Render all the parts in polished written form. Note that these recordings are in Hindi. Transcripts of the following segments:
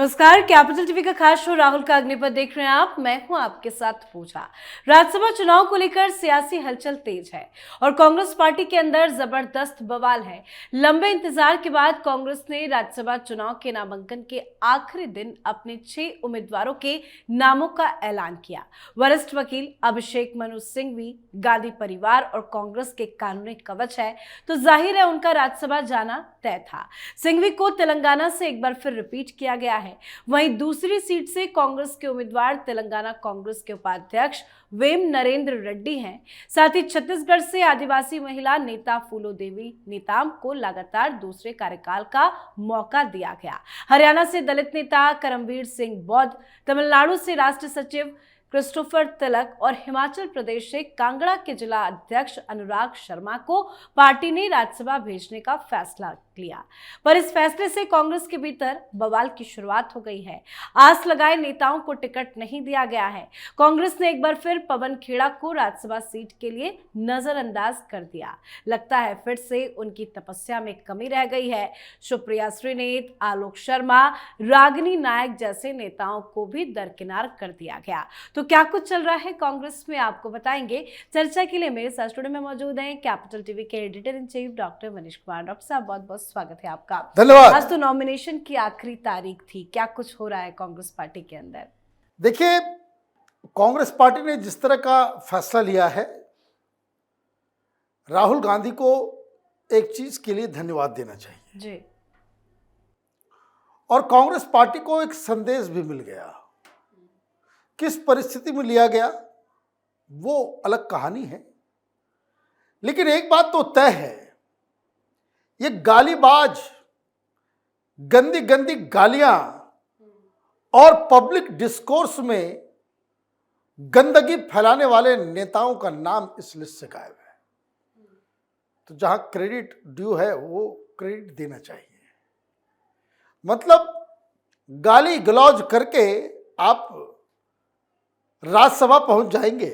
नमस्कार, कैपिटल टीवी का खास शो राहुल का अग्निपथ देख रहे हैं आप। मैं हूं आपके साथ पूजा। राज्यसभा चुनाव को लेकर सियासी हलचल तेज है और कांग्रेस पार्टी के अंदर जबरदस्त बवाल है। लंबे इंतजार के बाद कांग्रेस ने राज्यसभा चुनाव के नामांकन के आखिरी दिन अपने 6 उम्मीदवारों के नामों का ऐलान किया। वरिष्ठ वकील अभिषेक मनु सिंघवी गांधी परिवार और कांग्रेस के कानूनी कवच है, तो जाहिर है उनका राज्यसभा जाना तय था। सिंघवी को तेलंगाना से एक बार फिर रिपीट किया गया है। वहीं दूसरी सीट से कांग्रेस के उम्मीदवार तेलंगाना कांग्रेस के उपाध्यक्ष वेम नरेंद्र रेड्डी हैं। साथ ही छत्तीसगढ़ से आदिवासी महिला नेता फूलो देवी नेताम को लगातार दूसरे कार्यकाल का मौका दिया गया। हरियाणा से दलित नेता करमवीर सिंह बौद्ध, तमिलनाडु से राष्ट्र सचिव क्रिस्टोफर तिलक और हिमाचल प्रदेश से कांगड़ा के जिला अध्यक्ष अनुराग शर्मा को पार्टी ने राज्यसभा भेजने का फैसला लिया। पर इस फैसले से कांग्रेस के भीतर बवाल की शुरुआत हो गई है। आस लगाए नेताओं को टिकट नहीं दिया गया है। कांग्रेस ने एक बार फिर पवन खेड़ा को राज्यसभा सीट के लिए नजरअंदाज कर दिया। लगता है फिर से उनकी तपस्या में कमी रह गई है। सुप्रिया श्रीनेत, आलोक शर्मा, रागिनी नायक जैसे नेताओं को भी दरकिनार कर दिया गया। तो क्या कुछ चल रहा है कांग्रेस में, आपको बताएंगे। चर्चा के लिए मेरे साथ स्टूडियो में मौजूद हैं कैपिटल टीवी के editor in chief doctor Manish Kumar. Doctor साहब, बहुत बहुत स्वागत है आपका। धन्यवाद। आज तो नॉमिनेशन की आखिरी तारीख थी, क्या कुछ हो रहा है कांग्रेस पार्टी के अंदर? देखिए, कांग्रेस पार्टी ने जिस तरह का फैसला लिया है, राहुल गांधी को एक चीज के लिए धन्यवाद देना चाहिए जी। और कांग्रेस पार्टी को एक संदेश भी मिल गया। किस परिस्थिति में लिया गया वो अलग कहानी है, लेकिन एक बात तो तय है, ये गालीबाज, गंदी गंदी गालियां और पब्लिक डिस्कोर्स में गंदगी फैलाने वाले नेताओं का नाम इस लिस्ट से गायब है। तो जहां क्रेडिट ड्यू है वो क्रेडिट देना चाहिए। मतलब गाली गलौज करके आप राज्यसभा पहुंच जाएंगे,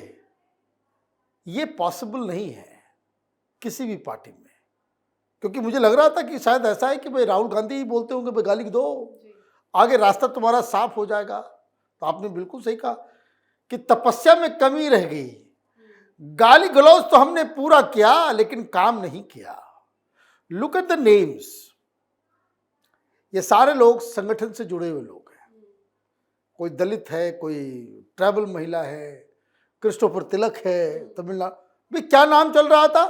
ये पॉसिबल नहीं है किसी भी पार्टी में। क्योंकि मुझे लग रहा था कि शायद ऐसा है कि भाई राहुल गांधी ही बोलते होंगे भाई गाली दो, आगे रास्ता तुम्हारा साफ हो जाएगा। तो आपने बिल्कुल सही कहा कि तपस्या में कमी रह गई। गाली गलौज तो हमने पूरा किया लेकिन काम नहीं किया। लुक एट द नेम्स, ये सारे लोग संगठन से जुड़े हुए लोग हैं। कोई दलित है, कोई ट्राइबल महिला है, क्रिस्टोफर तिलक है तमिलनाडु। भाई क्या नाम चल रहा था?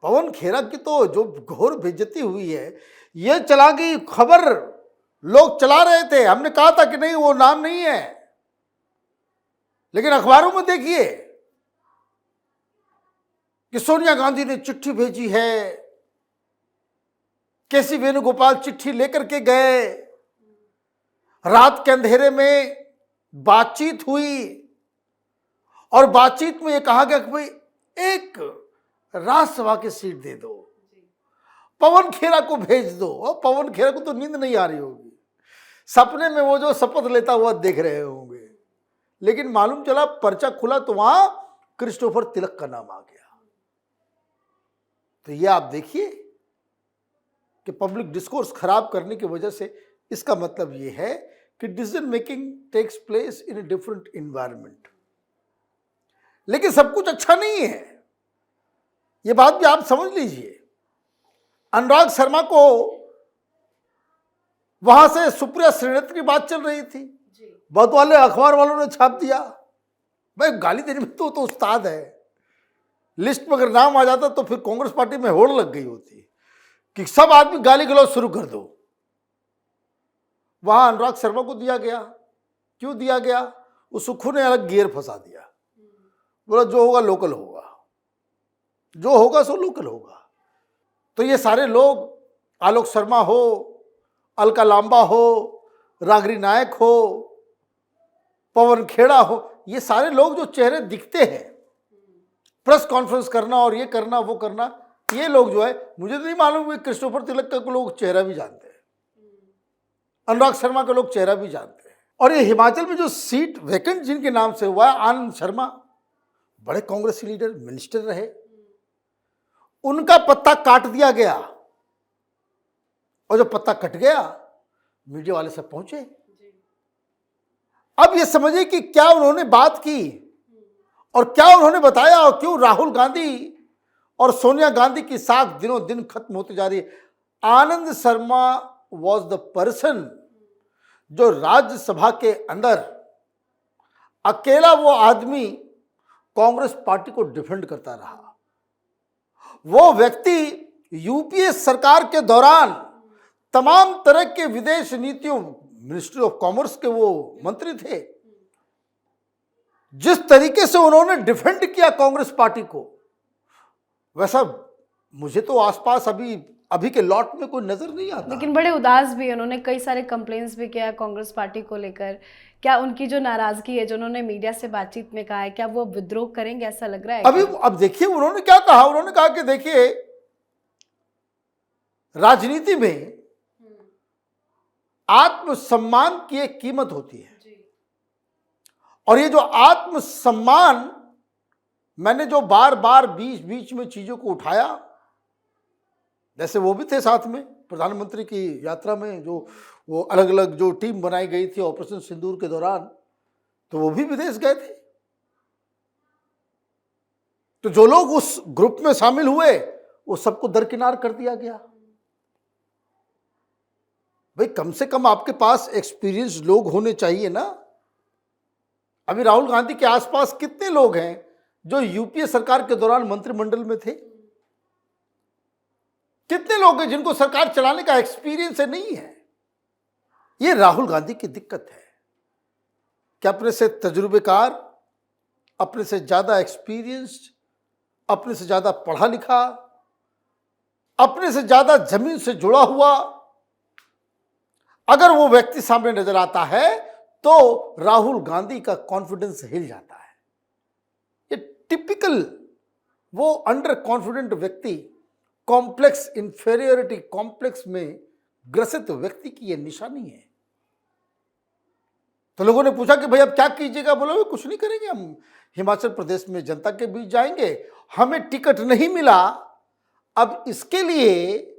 पवन खेड़ा की तो जो घोर बेइज्जती हुई है, ये चला गई खबर, लोग चला रहे थे। हमने कहा था कि नहीं वो नाम नहीं है, लेकिन अखबारों में देखिए कि सोनिया गांधी ने चिट्ठी भेजी है, केसी वेणुगोपाल चिट्ठी लेकर के गए, रात के अंधेरे में बातचीत हुई और बातचीत में यह कहा गया कि भाई एक राज्यसभा की सीट दे दो, पवन खेड़ा को भेज दो। और पवन खेड़ा को तो नींद नहीं आ रही होगी, सपने में वो जो शपथ लेता हुआ देख रहे होंगे। लेकिन मालूम चला पर्चा खुला तो वहां क्रिस्टोफर तिलक का नाम आ गया। तो ये आप देखिए कि पब्लिक डिस्कोर्स खराब करने की वजह से इसका मतलब ये है कि decision making takes place in a different environment. लेकिन सब कुछ अच्छा नहीं है, ये बात भी आप समझ लीजिए। अनुराग शर्मा को वहां से सुप्रिया श्रीनेत की बात चल रही थी, बहुत वाले अखबार वालों ने छाप दिया। भाई गाली देने में तो उस्ताद है। लिस्ट में अगर नाम आ जाता तो फिर कांग्रेस पार्टी में होड़ लग गई होती कि सब आदमी गाली गलौज शुरू कर दो। वहां अनुराग शर्मा को दिया गया। क्यों दिया गया? उस सुखू ने अलग गियर फंसा दिया, बोला जो होगा लोकल होगा, जो होगा सो लोकल होगा। तो ये सारे लोग, आलोक शर्मा हो, अलका लांबा हो, रागिनी नायक हो, पवन खेड़ा हो, ये सारे लोग जो चेहरे दिखते हैं, प्रेस कॉन्फ्रेंस करना और ये करना वो करना, ये लोग जो है, मुझे तो नहीं मालूम कि क्रिस्टोफर तिलक का लोग चेहरा भी जानते हैं, अनुराग शर्मा का लोग चेहरा भी जानते हैं। और ये हिमाचल में जो सीट वैकेंट जिनके नाम से हुआ है, आनंद शर्मा बड़े कांग्रेसी लीडर, मिनिस्टर रहे, उनका पत्ता काट दिया गया। और जब पत्ता कट गया मीडिया वाले सब पहुंचे। अब ये समझिए कि क्या उन्होंने बात की और क्या उन्होंने बताया और क्यों राहुल गांधी और सोनिया गांधी की साख दिनों दिन खत्म होती जा रही है। Anand Sharma was the person जो राज्यसभा के अंदर अकेला वो आदमी कांग्रेस पार्टी को डिफेंड करता रहा। वो व्यक्ति यूपीए सरकार के दौरान तमाम तरह के विदेश नीतियों, मिनिस्ट्री ऑफ कॉमर्स के वो मंत्री थे। जिस तरीके से उन्होंने डिफेंड किया कांग्रेस पार्टी को, वैसा मुझे तो आसपास अभी के लॉट में कोई नजर नहीं आता। लेकिन बड़े उदास भी, उन्होंने कई सारे कंप्लेंट्स भी किया कांग्रेस पार्टी को लेकर। क्या उनकी जो नाराजगी है, जो उन्होंने मीडिया से बातचीत में कहा है, क्या वो विद्रोह करेंगे, ऐसा लग रहा है? अब देखिए उन्होंने क्या कहा। उन्होंने कहा कि देखिए, राजनीति में आत्मसम्मान की एक कीमत होती है और ये जो आत्मसम्मान, मैंने जो बार बार बीच बीच में चीजों को उठाया, जैसे वो भी थे साथ में प्रधानमंत्री की यात्रा में, जो वो अलग अलग जो टीम बनाई गई थी ऑपरेशन सिंदूर के दौरान, तो वो भी विदेश गए थे। तो जो लोग उस ग्रुप में शामिल हुए वो सबको दरकिनार कर दिया गया। भाई कम से कम आपके पास एक्सपीरियंस लोग होने चाहिए ना। अभी राहुल गांधी के आसपास कितने लोग हैं जो यूपीए सरकार के दौरान मंत्रिमंडल में थे? कितने लोग हैं जिनको सरकार चलाने का एक्सपीरियंस है? नहीं है। ये राहुल गांधी की दिक्कत है कि अपने से तजुर्बेकार, अपने से ज्यादा एक्सपीरियंस्ड, अपने से ज्यादा पढ़ा लिखा, अपने से ज्यादा जमीन से जुड़ा हुआ अगर वो व्यक्ति सामने नजर आता है तो राहुल गांधी का कॉन्फिडेंस हिल जाता है। ये टिपिकल वो अंडर कॉन्फिडेंट व्यक्ति, कॉम्प्लेक्स इंफीरियरिटी कॉम्प्लेक्स में ग्रसित व्यक्ति की यह निशानी है। तो लोगों ने पूछा कि भाई अब क्या कीजिएगा? बोला भाई कुछ नहीं करेंगे, हम हिमाचल प्रदेश में जनता के बीच जाएंगे, हमें टिकट नहीं मिला, अब इसके लिए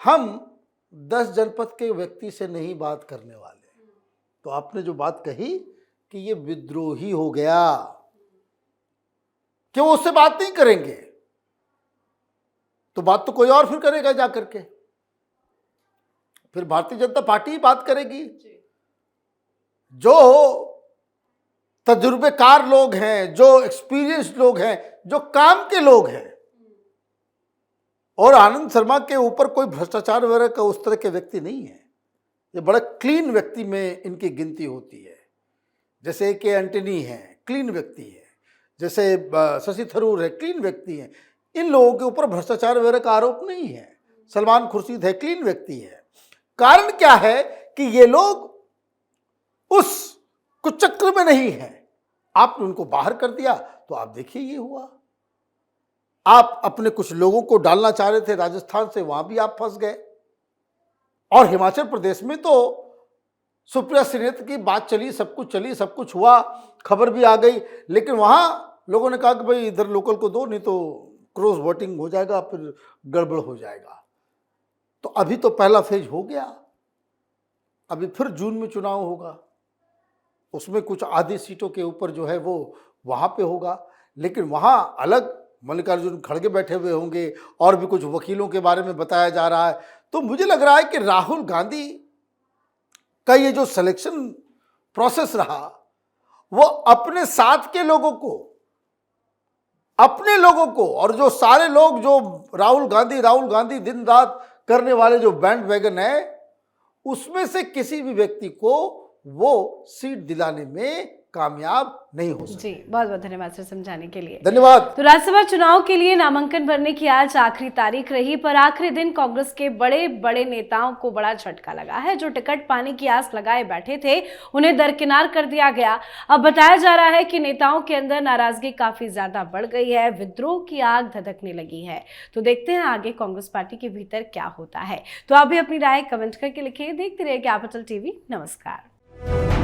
हम 10 जनपद के व्यक्ति से नहीं बात करने वाले। तो आपने जो बात कही कि ये विद्रोही हो गया, कि वो उससे बात नहीं करेंगे, तो बात तो कोई और फिर करेगा जाकर के, फिर भारतीय जनता पार्टी ही बात करेगी। जो तजुर्बेकार लोग हैं, जो एक्सपीरियंस्ड लोग हैं, जो काम के लोग हैं, और आनंद शर्मा के ऊपर कोई भ्रष्टाचार वगैरह का उस तरह के व्यक्ति नहीं है। ये बड़ा क्लीन व्यक्ति में इनकी गिनती होती है। जैसे के एंटनी है, क्लीन व्यक्ति है, जैसे शशि थरूर है, क्लीन व्यक्ति है। इन लोगों के ऊपर भ्रष्टाचार वगैरह का आरोप नहीं है। सलमान खुर्शीद है, क्लीन व्यक्ति है। कारण क्या है कि ये लोग उस कुचक्र में नहीं है। आपने उनको बाहर कर दिया तो आप देखिए ये हुआ। आप अपने कुछ लोगों को डालना चाह रहे थे राजस्थान से, वहां भी आप फंस गए। और हिमाचल प्रदेश में तो सुप्रिया श्रीनेत्र की बात चली, सब कुछ चली, सब कुछ हुआ, खबर भी आ गई, लेकिन वहां लोगों ने कहा कि भाई इधर लोकल को दो, नहीं तो क्रॉस वोटिंग हो जाएगा, फिर गड़बड़ हो जाएगा। तो अभी तो पहला फेज हो गया, अभी फिर जून में चुनाव होगा, उसमें कुछ आधी सीटों के ऊपर जो है वो वहां पे होगा। लेकिन वहां अलग मल्लिकार्जुन खड़गे बैठे हुए होंगे और भी कुछ वकीलों के बारे में बताया जा रहा है। तो मुझे लग रहा है कि राहुल गांधी का ये जो सिलेक्शन प्रोसेस रहा, वो अपने साथ के लोगों को, अपने लोगों को, और जो सारे लोग जो राहुल गांधी दिन रात करने वाले जो बैंड वैगन है, उसमें से किसी भी व्यक्ति को वो सीट दिलाने में कामयाब नहीं हो सकते। जी, बहुत बहुत धन्यवाद सर समझाने के लिए। धन्यवाद। तो राज्यसभा चुनाव के लिए नामांकन भरने की आज आखिरी तारीख रही, पर आखिरी दिन कांग्रेस के बड़े बड़े नेताओं को बड़ा झटका लगा है। जो टिकट पाने की आस लगाए बैठे थे, उन्हें दरकिनार कर दिया गया। अब बताया जा रहा है कि नेताओं के अंदर नाराजगी काफी ज्यादा बढ़ गई है, विद्रोह की आग धधकने लगी है। तो देखते हैं आगे कांग्रेस पार्टी के भीतर क्या होता है। तो आप भी अपनी राय कमेंट करके लिखिए। देखते रहिए कैपिटल टीवी। नमस्कार।